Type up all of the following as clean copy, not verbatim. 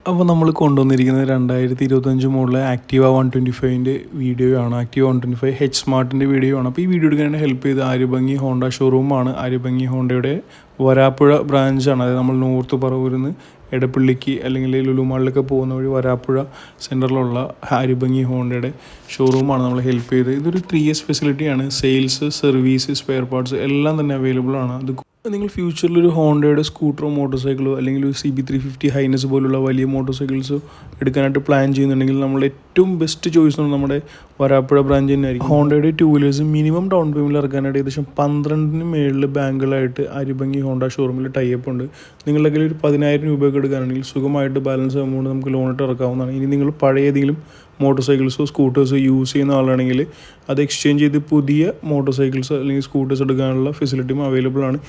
അപ്പോൾ നമ്മൾ കൊണ്ടുവന്നിരിക്കുന്നത് 2025 മോഡൽ ആക്റ്റീവ 125ൻ്റെ വീഡിയോ ആണ്. ആക്റ്റീവ 125 എച്ച് സ്മാർട്ടിൻ്റെ വീഡിയോ ആണ്. അപ്പോൾ ഈ വീഡിയോ എടുക്കാനായിട്ട് ഹെൽപ്പ് ചെയ്ത് ആര്യഭംഗി ഹോണ്ട ഷോറൂമാണ്. ആര്യഭംഗി ഹോണ്ടയുടെ വരാപ്പുഴ ബ്രാഞ്ചാണ്. അതായത് നമ്മൾ നോർത്ത് പറവൂരിൽ നിന്ന് എടപ്പള്ളിക്ക് അല്ലെങ്കിൽ ലുലുമാളിലൊക്കെ പോകുന്ന വഴി വരാപ്പുഴ സെൻറ്ററിലുള്ള ആര്യഭംഗി ഹോണ്ടയുടെ ഷോറൂമാണ് നമ്മൾ ഹെൽപ്പ് ചെയ്ത്. ഇതൊരു 3 years ഫെസിലിറ്റിയാണ്. സെയിൽസ്, സർവീസ്, സ്പെയർ പാർട്സ് എല്ലാം തന്നെ അവൈലബിൾ ആണ്. അത് നിങ്ങൾ ഫ്യൂച്ചറിൽ ഒരു ഹോണ്ടയുടെ സ്കൂട്ടറോ മോട്ടോർ സൈക്കിളോ അല്ലെങ്കിൽ ഒരു CB350 ഹൈനസ് പോലുള്ള വലിയ മോട്ടോർ സൈക്കിൾസോ എടുക്കാനായിട്ട് പ്ലാൻ ചെയ്യുന്നുണ്ടെങ്കിൽ നമ്മൾ ഏറ്റവും ബെസ്റ്റ് ചോയ്സ് നമ്മുടെ വരാപ്പുഴ ബ്രാഞ്ച് തന്നെയായിരിക്കും. ഹോണ്ടയുടെ 2 വീലേഴ്സ് മിനിമം ഡൗൺ പേയ്മെൻറ്റിൽ ഇറക്കാനായിട്ട് ഏകദേശം 12 മേളിൽ ബാങ്കുകളായിട്ട് ആര്യഭംഗി ഹോണ്ട ഷോറൂമിൽ ടൈപ്പ് ഉണ്ട്. നിങ്ങളുടെ കയ്യിൽ ഒരു 10,000 രൂപയൊക്കെ എടുക്കുകയാണെങ്കിൽ സുഖമായിട്ട് ബാലൻസ് എമൗണ്ട് നമുക്ക് ലോണിട്ട് ഇറക്കാവുന്നതാണ്. ഇനി നിങ്ങൾ പഴയ ഏതെങ്കിലും മോട്ടോർ സൈക്കിൾസോ സ്കൂട്ടേഴ്സോ യൂസ് ചെയ്യുന്ന ആളാണെങ്കിൽ അത് എക്സ്ചേഞ്ച് ചെയ്ത് പുതിയ മോട്ടോർ സൈക്കിൾസ് അല്ലെങ്കിൽ സ്കൂട്ടേഴ്സ് എടുക്കാനുള്ള ഫെസിലിറ്റിയും അവൈലബിൾ ആണ്.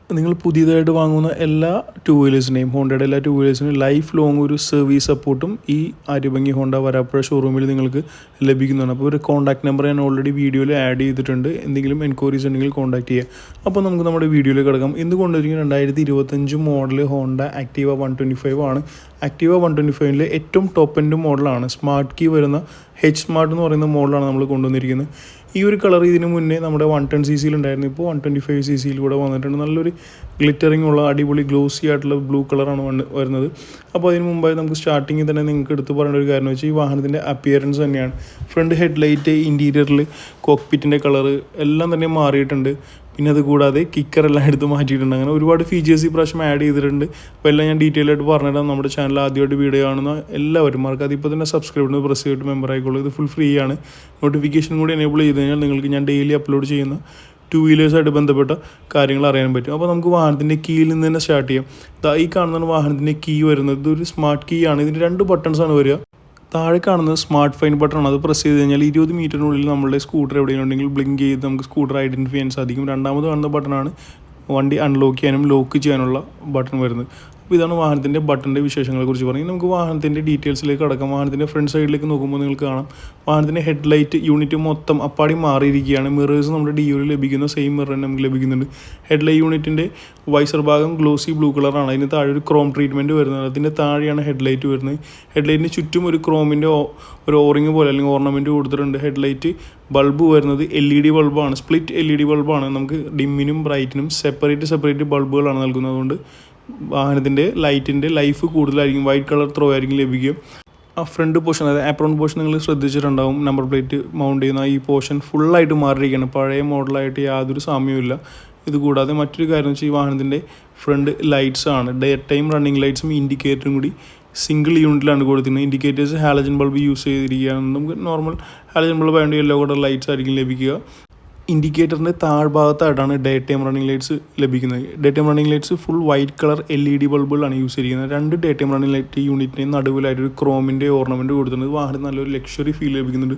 നിങ്ങൾ പുതിയതായിട്ട് വാങ്ങുന്ന എല്ലാ 2 വീലേഴ്സിനെയും ഹോണ്ടയുടെ എല്ലാ 2 വീലേഴ്സിനും ലൈഫ് ലോങ് ഒരു സർവീസ് സപ്പോർട്ടും ഈ ആര്യഭംഗി ഹോണ്ട വരാപ്പുഴ ഷോറൂമിൽ നിങ്ങൾക്ക് ലഭിക്കുന്നതാണ്. അപ്പോൾ ഒരു കോൺടാക്ട് നമ്പർ ഞാൻ ഓൾറെഡി വീഡിയോയിൽ ആഡ് ചെയ്തിട്ടുണ്ട്. എന്തെങ്കിലും എൻക്വയറീസ് ഉണ്ടെങ്കിൽ കോൺടാക്ട് ചെയ്യുക. അപ്പോൾ നമുക്ക് നമ്മുടെ വീഡിയോയിൽ കിടക്കാം. ഇന്ന് കൊണ്ടുവരിക 2025 മോഡൽ ഹോണ്ട ആക്റ്റീവ 125 ആണ്. ആക്റ്റീവ 125ലെ ഏറ്റവും ടോപ്പ് എൻഡ് മോഡലാണ്. സ്മാർട്ട് കീ വരുന്ന എച്ച് സ്മാർട്ട് എന്ന് പറയുന്ന മോഡലാണ് നമ്മൾ കൊണ്ടുവന്നിരിക്കുന്നത്. ഈ ഒരു കളർ ഇതിന് മുന്നേ നമ്മുടെ 110cc ഉണ്ടായിരുന്നു. ഇപ്പോൾ 125cc കൂടെ വന്നിട്ടുണ്ട്. നല്ലൊരു ഗ്ലിറ്ററിങ് ഉള്ള അടിപൊളി ഗ്ലോസി ആയിട്ടുള്ള ബ്ലൂ കളറാണ് വരുന്നത്. അപ്പോൾ അതിന് മുമ്പായി നമുക്ക് സ്റ്റാർട്ടിങ്ങിൽ തന്നെ നിങ്ങൾക്ക് എടുത്ത് പറയേണ്ട ഒരു കാര്യം വെച്ചാൽ ഈ വാഹനത്തിൻ്റെ അപ്പിയറൻസ് തന്നെയാണ്. ഫ്രണ്ട് ഹെഡ്ലൈറ്റ്, ഇൻറ്റീരിയറിൽ കോക്പിറ്റിൻ്റെ കളറ് എല്ലാം തന്നെ മാറിയിട്ടുണ്ട്. പിന്നെ അത് കൂടാതെ കിക്കറെല്ലാം എടുത്ത് മാറ്റിയിട്ടുണ്ട്. അങ്ങനെ ഒരുപാട് ഫീച്ചേഴ്സ് ഈ പ്രാവശ്യം ആഡ് ചെയ്തിട്ടുണ്ട്. അപ്പോൾ എല്ലാം ഞാൻ ഡീറ്റെയിൽ ആയിട്ട് പറഞ്ഞുതരാം. നമ്മുടെ ചാനൽ ആദ്യമായിട്ട് വീഡിയോ കാണുന്ന എല്ലാവരും മറക്കാതെ ഇപ്പോൾ തന്നെ സബ്സ്ക്രൈബ് ചെയ്ത് പ്രസ് ചെയ്തിട്ട് മെമ്പർ ആയിക്കോളൂ. ഇത് ഫുൾ ഫ്രീ ആണ്. നോട്ടിഫിക്കേഷൻ കൂടി എനേബിൾ ചെയ്ത് കഴിഞ്ഞാൽ നിങ്ങൾക്ക് ഞാൻ ഡെയിലി അപ്ലോഡ് ചെയ്യുന്ന 2 വീലേഴ്സായിട്ട് ബന്ധപ്പെട്ട കാര്യങ്ങൾ അറിയാൻ പറ്റും. അപ്പോൾ നമുക്ക് വാഹനത്തിൻ്റെ കീയിൽ നിന്ന് തന്നെ സ്റ്റാർട്ട് ചെയ്യാം. ഈ കാണുന്നതാണ് വാഹനത്തിൻ്റെ കീ വരുന്നത്. ഇതൊരു സ്മാർട്ട് കീ ആണ്. ഇതിന് 2 ബട്ടൺസാണ് വരിക. താഴെ കാണുന്നത് സ്മാർട്ട് ഫൈൻ ബട്ടൺ. അത് പ്രസ് ചെയ്ത് കഴിഞ്ഞാൽ 20 മീറ്ററിനുള്ളിൽ നമ്മളുടെ സ്കൂട്ടർ എവിടെയെങ്കിലും ഉണ്ടെങ്കിൽ ബ്ലിങ്ക് ചെയ്ത് നമുക്ക് സ്കൂട്ടർ ഐഡൻറ്റിഫൈ ചെയ്യാൻ സാധിക്കും. രണ്ടാമത് കാണുന്ന ബട്ടണാണ് വണ്ടി അൺലോക്ക് ചെയ്യാനും ലോക്ക് ചെയ്യാനുള്ള ബട്ടൺ വരുന്നത്. അപ്പോൾ ഇതാണ് വാഹനത്തിൻ്റെ ബട്ടൻ്റെ വിശേഷങ്ങളെക്കുറിച്ച് പറഞ്ഞാൽ നമുക്ക് വാഹനത്തിൻ്റെ ഡീറ്റെയിൽസിലേക്ക് കടക്കാം. വാഹനത്തിൻ്റെ ഫ്രണ്ട് സൈഡിലേക്ക് നോക്കുമ്പോൾ നിങ്ങൾക്ക് കാണാം വാഹനത്തിൻ്റെ ഹെഡ്ലൈറ്റ് യൂണിറ്റ് മൊത്തം അപ്പാടി മാറിയിരിക്കുകയാണ്. മിറേഴ്സ് നമ്മുടെ DOയിൽ ലഭിക്കുന്ന സെയിം മിറർ തന്നെ നമുക്ക് ലഭിക്കുന്നുണ്ട്. ഹെഡ്ലൈറ്റ് യൂണിറ്റിൻ്റെ വൈസർ ഭാഗം ഗ്ലോസി ബ്ലൂ കളറാണ്. അതിന് താഴെ ഒരു ക്രോം ട്രീറ്റ്മെൻറ്റ് വരുന്നത്. അതിൻ്റെ താഴെയാണ് ഹെഡ്ലൈറ്റ് വരുന്നത്. ഹെഡ്ലൈറ്റിന് ചുറ്റും ഒരു ക്രോമിൻ്റെ ഒരു ഓറിങ് പോലെ അല്ലെങ്കിൽ ഓർണമെൻറ്റ് കൊടുത്തിട്ടുണ്ട്. ഹെഡ്ലൈറ്റ് ബൾബ് വരുന്നത് LED ബൾബാണ്. സ്പ്ലിറ്റ് LED ബൾബാണ്. നമുക്ക് ഡിമ്മിനും ബ്രൈറ്റിനും സെപ്പറേറ്റ് ബൾബുകളാണ് നൽകുന്നത്. അതുകൊണ്ട് വാഹനത്തിൻ്റെ ലൈറ്റിൻ്റെ ലൈഫ് കൂടുതലായിരിക്കും. വൈറ്റ് കളർ ത്രോ ആയിരിക്കും ലഭിക്കുക. ആ ഫ്രണ്ട് പോർഷൻ, അതായത് ആപ്രോൺ പോർഷൻ നിങ്ങൾ ശ്രദ്ധിച്ചിട്ടുണ്ടാവും. നമ്പർ പ്ലേറ്റ് മൗണ്ട് ചെയ്യുന്ന ഈ പോർഷൻ ഫുള്ളായിട്ട് മാറിയിരിക്കുകയാണ്. പഴയ മോഡലായിട്ട് യാതൊരു സാമ്യവുമില്ല. ഇതുകൂടാതെ മറ്റൊരു കാര്യം വെച്ചാൽ ഈ വാഹനത്തിൻ്റെ ഫ്രണ്ട് ലൈറ്റ്സ് ആണ്. ഡേ ടൈം റണ്ണിങ് ലൈറ്റ്സും ഇൻഡിക്കേറ്ററും കൂടി സിംഗിൾ യൂണിറ്റിലാണ് കൊടുത്തിരുന്നത്. ഇൻഡിക്കേറ്റേഴ്സ് ഹാലജൻ ബൾബ് യൂസ് ചെയ്തിരിക്കുകയാണ്. നമുക്ക് നോർമൽ ഹാലജൻ ബൾബ് ആയതുകൊണ്ട് യെല്ലോ കളർ ലൈറ്റ്സ് ആയിരിക്കും ലഭിക്കുക. ഇൻഡിക്കേറ്ററിൻ്റെ താഴ്ഭാഗത്തായിട്ടാണ് ഡേ ടൈം റണ്ണിങ് ലൈറ്റ്സ് ലഭിക്കുന്നത്. Day time running lights full white colour LED ബൾബുകളാണ് യൂസ് ചെയ്തിരിക്കുന്നത്. 2 ഡേ ടൈം റണ്ണിങ് ലൈറ്റ് യൂണിറ്റിന് നടുവിലായിട്ടൊരു ക്രോമിൻ്റെ ഓർണമെൻറ്റ് കൊടുത്തിട്ടുണ്ട്. വാഹനത്തിന് നല്ലൊരു ലക്ഷറി ഫീൽ ലഭിക്കുന്നുണ്ട്.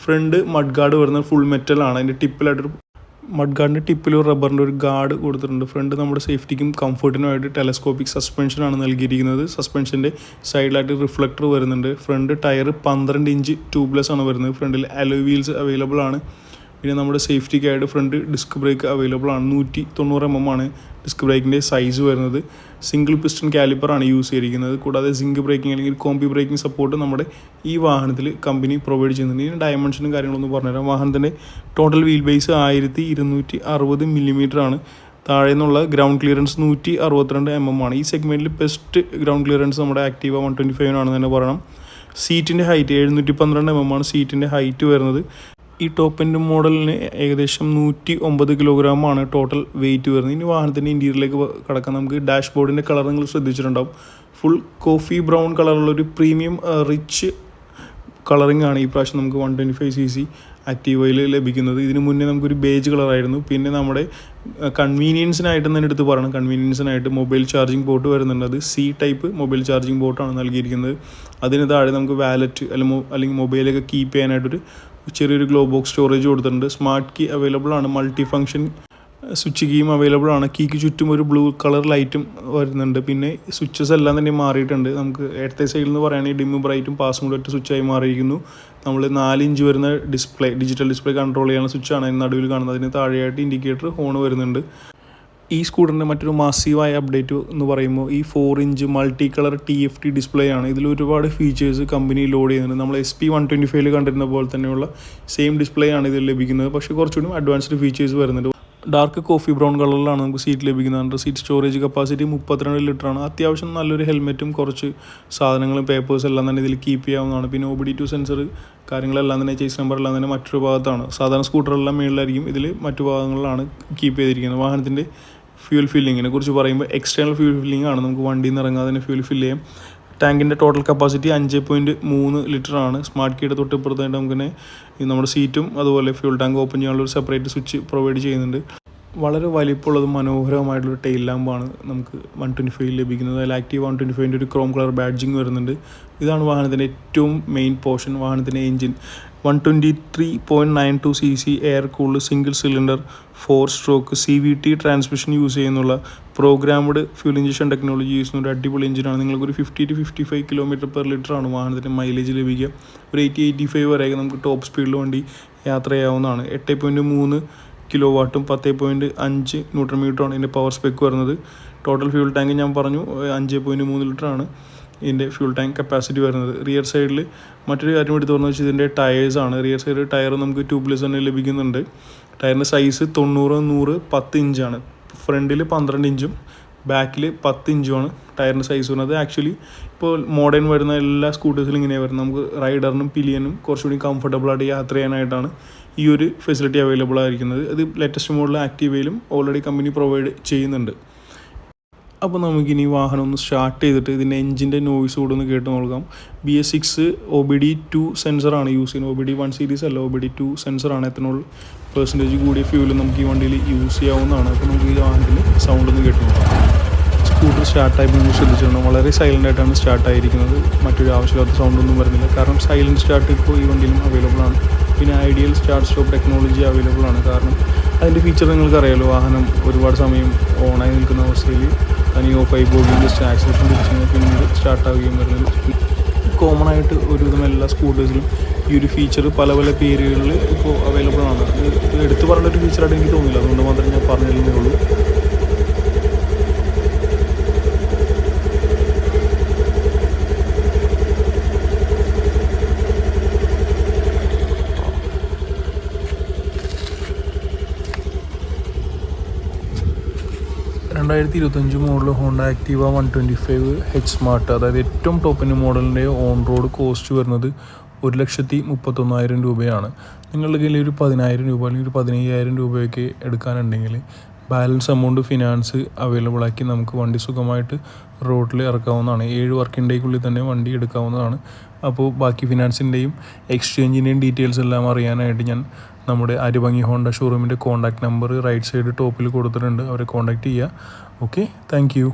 ഫ്രണ്ട് മഡ് ഗാർഡ് വരുന്നത് ഫുൾ മെറ്റലാണ്. അതിൻ്റെ ടിപ്പിലായിട്ടൊരു മഡ് ഗാർഡിൻ്റെ ടിപ്പിൽ ഒരു റബ്ബറിൻ്റെ ഒരു ഗാർഡ് കൊടുത്തിട്ടുണ്ട്. ഫ്രണ്ട് നമ്മുടെ സേഫ്റ്റിക്കും കംഫർട്ടിനുമായിട്ട് ടെലസ്കോപ്പിക് സസ്പെൻഷനാണ് നൽകിയിരിക്കുന്നത്. സസ്പെൻഷൻ്റെ സൈഡിലായിട്ട് റിഫ്ലക്ടർ വരുന്നുണ്ട്. ഫ്രണ്ട് ടയർ 12 ഇഞ്ച് ട്യൂബ്ലെസ് ആണ് വരുന്നത്. ഫ്രണ്ടിൽ അലോയ് വീൽസ് അവൈലബിൾ ആണ്. പിന്നെ നമ്മുടെ സേഫ്റ്റിക്കായിട്ട് ഫ്രണ്ട് ഡിസ്ക് ബ്രേക്ക് അവൈലബിൾ ആണ്. 190 mm ആണ് ഡിസ്ക് ബ്രേക്കിൻ്റെ സൈസ് വരുന്നത്. സിംഗിൾ പിസ്റ്റൺ കാലിപ്പറാണ് യൂസ് ചെയ്തിരിക്കുന്നത്. കൂടാതെ സിങ്ക് ബ്രേക്കിംഗ് അല്ലെങ്കിൽ കോമ്പി ബ്രേക്കിംഗ് സപ്പോർട്ട് നമ്മുടെ ഈ വാഹനത്തിൽ കമ്പനി പ്രൊവൈഡ് ചെയ്യുന്നുണ്ട്. ഇതിന് ഡയമെൻഷനും കാര്യങ്ങളൊന്നും പറഞ്ഞുതരാം. വാഹനത്തിൻ്റെ ടോട്ടൽ വീൽ ബേസ് 1260 mm ആണ്. താഴെ നിന്നുള്ള ഗ്രൗണ്ട് ക്ലിയറൻസ് 162 mm ആണ്. ഈ സെഗ്മെൻറ്റിൽ ബെസ്റ്റ് ഗ്രൗണ്ട് ക്ലിയറൻസ് നമ്മുടെ ആക്റ്റീവ 125 ആണെന്ന് തന്നെ പറയണം. സീറ്റിൻ്റെ ഹൈറ്റ് 712 mm ആണ് സീറ്റിൻ്റെ ഹൈറ്റ് വരുന്നത്. ഈ ടോപ്പ് എൻഡ് മോഡലിന് ഏകദേശം 109 കിലോഗ്രാമാണ് ടോട്ടൽ വെയിറ്റ് വരുന്നത്. ഇനി വാഹനത്തിൻ്റെ ഇൻറ്റീരിയറിലേക്ക് കടക്കാം. നമുക്ക് ഡാഷ്ബോർഡിൻ്റെ കളർ നിങ്ങൾ ശ്രദ്ധിച്ചിട്ടുണ്ടാവും. ഫുൾ കോഫി ബ്രൗൺ കളറുള്ളൊരു പ്രീമിയം റിച്ച് കളറിംഗ് ആണ് ഈ പ്രാവശ്യം നമുക്ക് 125cc ആക്റ്റീവയിൽ ലഭിക്കുന്നത്. ഇതിന് മുന്നേ നമുക്കൊരു ബേജ് കളറായിരുന്നു. പിന്നെ നമ്മുടെ കൺവീനിയൻസിനായിട്ട് തന്നെ എടുത്ത് പറയണം. കൺവീനിയൻസിനായിട്ട് മൊബൈൽ ചാർജിങ് പോർട്ട് വരുന്നുണ്ട്. അത് C ടൈപ്പ് മൊബൈൽ ചാർജിങ് പോർട്ടാണ് നൽകിയിരിക്കുന്നത്. അതിന് താഴെ നമുക്ക് വാലറ്റ് അല്ലെങ്കിൽ മൊബൈലൊക്കെ കീപ്പ് ചെയ്യാനായിട്ടൊരു ചെറിയൊരു ഗ്ലോ ബോക്സ് സ്റ്റോറേജ് കൊടുത്തിട്ടുണ്ട്. സ്മാർട്ട് കീ അവൈലബിൾ ആണ്. മൾട്ടി ഫംഗ്ഷൻ സ്വിച്ച് കീയും അവൈലബിൾ ആണ്. കീക്ക് ചുറ്റും ഒരു ബ്ലൂ കളർ ലൈറ്റും വരുന്നുണ്ട്. പിന്നെ സ്വിച്ചസ് എല്ലാം തന്നെ മാറിയിട്ടുണ്ട്. നമുക്ക് ഇടത്തെ സൈഡിൽ നിന്ന് പറയുകയാണെങ്കിൽ ഡിമ്മും ബ്രൈറ്റും പാസും കൂടെ ഒറ്റ സ്വിച്ചായി മാറിയിരിക്കുന്നു. നമ്മൾ 4 ഇഞ്ച് വരുന്ന ഡിസ്പ്ലേ, ഡിജിറ്റൽ ഡിസ്പ്ലേ കൺട്രോൾ ചെയ്യാനുള്ള സ്വിച്ചാണ് അതിന് നടുവിൽ കാണുന്നത്. അതിന് താഴെയായിട്ട് ഇൻഡിക്കേറ്റർ ഹോൺ വരുന്നുണ്ട്. ഈ സ്കൂട്ടറിൻ്റെ മറ്റൊരു മാസീവായ അപ്ഡേറ്റ് എന്ന് പറയുമ്പോൾ ഈ 4 inch multi colour TFT display ആണ്. ഇതിൽ ഒരുപാട് ഫീച്ചേഴ്സ് കമ്പനി ലോഡ് ചെയ്യുന്നുണ്ട്. നമ്മൾ SP125 കണ്ടിരുന്ന പോലെ തന്നെയുള്ള സെയിം ഡിസ്പ്ലേ ആണ് ഇതിൽ ലഭിക്കുന്നത്. പക്ഷേ കുറച്ചുകൂടി അഡ്വാൻസ്ഡ് ഫീച്ചേഴ്സ് വരുന്നുണ്ട്. ഡാർക്ക് കോഫി ബ്രൗൺ കളറിലാണ് നമുക്ക് സീറ്റ് ലഭിക്കുന്നത്. Seat storage capacity 32 ലിറ്ററാണ്. അത്യാവശ്യം നല്ലൊരു ഹെൽമെറ്റും കുറച്ച് സാധനങ്ങളും പേപ്പേഴ്സ് എല്ലാം തന്നെ ഇതിൽ കീപ്പ് ചെയ്യാവുന്നതാണ്. പിന്നെ OBD2 സെൻസർ കാര്യങ്ങളെല്ലാം തന്നെ ചേസ് നമ്പർ എല്ലാം തന്നെ മറ്റൊരു ഭാഗത്താണ്. സാധാരണ സ്കൂട്ടറെല്ലാം മുകളിലായിരിക്കും, ഇതിൽ മറ്റു ഭാഗങ്ങളിലാണ് കീപ്പ് ചെയ്തിരിക്കുന്നത്. വാഹനത്തിൻ്റെ ഫ്യൂൽ ഫില്ലിങ്ങിനെ കുറിച്ച് പറയുമ്പോൾ എക്സ്റ്റേണൽ ഫ്യൂൽ ഫില്ലിംഗ് ആണ്. നമുക്ക് വണ്ടിയിൽ നിന്ന് ഇറങ്ങാതെ തന്നെ ഫ്യൂൽ ഫില്ല് ചെയ്യാം. ടാങ്കിൻ്റെ ടോട്ടൽ കപ്പാസിറ്റി 5.3 ലിറ്ററാണ്. സ്മാർട്ട് കീയുടെ തൊട്ടിപ്പുറത്തായിട്ട് നമുക്ക് നമ്മുടെ സീറ്റും അതുപോലെ ഫ്യൂൽ ടാങ്ക് ഓപ്പൺ ചെയ്യാനുള്ള ഒരു സെപ്പറേറ്റ് സ്വിച്ച് പ്രൊവൈഡ് ചെയ്യുന്നുണ്ട്. വളരെ വലിപ്പമുള്ളതും മനോഹരമായിട്ടുള്ളൊരു ടെയിൽ ലാമ്പാണ് നമുക്ക് 125 ലഭിക്കുന്നത്. അതിൽ ആക്റ്റീവ 125ൻ്റെ ഒരു ക്രോം കളർ ബാഡ്ജിങ് വരുന്നുണ്ട്. ഇതാണ് വാഹനത്തിൻ്റെ ഏറ്റവും മെയിൻ പോർഷൻ. വാഹനത്തിൻ്റെ engine 123.92 cc air cooled single cylinder 4 stroke CVT transmission use ചെയ്യുന്നുള്ള programmed fuel injection technology use ചെയ്യുന്ന ഒരു അടിപൊളി എഞ്ചിനാണ്. നിങ്ങൾക്കൊരു 50 to 55 km/ലിറ്റർ ആണ് വാഹനത്തിൻ്റെ മൈലേജ് ലഭിക്കുക. ഒരു 80-85 വരെയൊക്കെ നമുക്ക് ടോപ്പ് സ്പീഡിൽ വണ്ടി യാത്ര ചെയ്യാവുന്നതാണ്. 8.3 കിലോ വാട്ടും 10.5 ന്യൂട്രൺ മീറ്ററാണ് ഇതിൻ്റെ പവർ സ്പെക്ക് വരുന്നത്. ടോട്ടൽ ഫ്യൂൽ ടാങ്ക് ഞാൻ പറഞ്ഞു 5.3 ലിറ്ററാണ് ഇതിൻ്റെ ഫ്യൂൽ ടാങ്ക് കപ്പാസിറ്റി വരുന്നത്. റിയർ സൈഡിൽ മറ്റൊരു കാര്യം എടുത്ത് പറഞ്ഞു വെച്ചാൽ ഇതിൻ്റെ ടയേഴ്സാണ്. റിയർ സൈഡ് ടയർ നമുക്ക് ട്യൂബ്ലെസ് തന്നെ ലഭിക്കുന്നുണ്ട്. ടയറിൻ്റെ സൈസ് 90-100-10 ഇഞ്ചാണ്. ഫ്രണ്ടിൽ 12 ഇഞ്ചും ബാക്കിൽ 10 ഇഞ്ചുമാണ് ടയറിൻ്റെ സൈസ് വരുന്നത്. ആക്ച്വലി ഇപ്പോൾ മോഡേൺ വരുന്ന എല്ലാ സ്കൂട്ടേഴ്സിലും ഇങ്ങനെ വരുന്നത്. നമുക്ക് റൈഡറിനും പിലിയനും കുറച്ചുകൂടി കംഫർട്ടബിളായിട്ട് യാത്ര ചെയ്യാനായിട്ടാണ് ഈ ഒരു ഫെസിലിറ്റി അവൈലബിൾ ആയിരിക്കുന്നത്. ഇത് ലേറ്റസ്റ്റ് മോഡൽ ആക്റ്റീവയിലും ഓൾറെഡി കമ്പനി പ്രൊവൈഡ് ചെയ്യുന്നുണ്ട്. അപ്പോൾ നമുക്കിനി വാഹനം ഒന്ന് സ്റ്റാർട്ട് ചെയ്തിട്ട് ഇതിൻ്റെ എഞ്ചിൻ്റെ നോയ്സ് കൂടെ ഒന്ന് കേട്ട് നോക്കാം. BS6 OBD2 സെൻസറാണ് യൂസ് ചെയ്യുന്നത്. OBD1 സീരീസ് അല്ല, OBD2 സെൻസറാണ്. എത്തനോൾ പെർസെൻറ്റേജ് കൂടിയ ഫ്യൂല് നമുക്ക് ഈ വണ്ടിയിൽ യൂസ് ചെയ്യാവുന്നതാണ്. അപ്പോൾ നമുക്ക് ഈ വാഹനത്തിൻ്റെ സൗണ്ട് ഒന്ന് കേട്ട് നോക്കാം. സ്കൂട്ടർ സ്റ്റാർട്ടായപ്പോൾ നമ്മൾ ശ്രദ്ധിച്ചിട്ടുണ്ട്, വളരെ സൈലൻ്റ് ആയിട്ടാണ് സ്റ്റാർട്ടായിരിക്കുന്നത്. മറ്റൊരു ആവശ്യമില്ലാത്ത സൗണ്ടൊന്നും വരുന്നില്ല. കാരണം സൈലൻറ്റ് സ്റ്റാർട്ട് ഇപ്പോൾ ഈ വണ്ടിയിലും അവൈലബിൾ ആണ്. പിന്നെ ideal start stop technology available ആണ്. കാരണം അതിൻ്റെ ഫീച്ചർ നിങ്ങൾക്കറിയാലോ, വാഹനം ഒരുപാട് സമയം ഓണായി നിൽക്കുന്ന അവസ്ഥയിൽ തനി ഓഫായി പോവുകയും ജസ്റ്റ് ആക്സിലേഷൻ തിരിച്ചു കഴിഞ്ഞാൽ പിന്നീട് സ്റ്റാർട്ടാവുകയും വരുന്നത്. കോമൺ ആയിട്ട് ഒരുവിധം എല്ലാ സ്കൂട്ടേഴ്സിലും ഈ ഒരു ഫീച്ചർ പല പല പേരുകളിൽ ഇപ്പോൾ അവൈലബിൾ ആണ്. ഇത് എടുത്തു പറഞ്ഞൊരു ഫീച്ചറായിട്ട് എനിക്ക് തോന്നില്ല, അതുകൊണ്ട് മാത്രമേ ഞാൻ പറഞ്ഞിരുന്നേ ഉള്ളൂ. Model Honda Activa 125 H smart, അതായത് ഏറ്റവും ടോപ്പിൻ്റെ മോഡലിൻ്റെ ഓൺ റോഡ് കോസ്റ്റ് വരുന്നത് 1,31,000 രൂപയാണ്. നിങ്ങളുടെ കയ്യിൽ ഒരു 10,000 രൂപ അല്ലെങ്കിൽ ഒരു 15,000 രൂപയൊക്കെ എടുക്കാനുണ്ടെങ്കിൽ ബാലൻസ് എമൗണ്ട് ഫിനാൻസ് അവൈലബിൾ ആക്കി നമുക്ക് വണ്ടി സുഖമായിട്ട് റോഡിൽ ഇറക്കാവുന്നതാണ്. 7 വർക്കിംഗ് ഡേയ്ക്കുള്ളിൽ തന്നെ വണ്ടി എടുക്കാവുന്നതാണ്. അപ്പോൾ ബാക്കി ഫിനാൻസിൻ്റെയും എക്സ്ചേഞ്ചിൻ്റെയും ഡീറ്റെയിൽസ് എല്ലാം അറിയാനായിട്ട് ഞാൻ നമ്മുടെ അരിഭംഗി ഹോണ്ട ഷോറൂമിൻ്റെ കോൺടാക്റ്റ് നമ്പർ റൈറ്റ് സൈഡ് ടോപ്പിൽ കൊടുത്തിട്ടുണ്ട്. അവരെ കോൺടാക്റ്റ് ചെയ്യുക. Okay, thank U.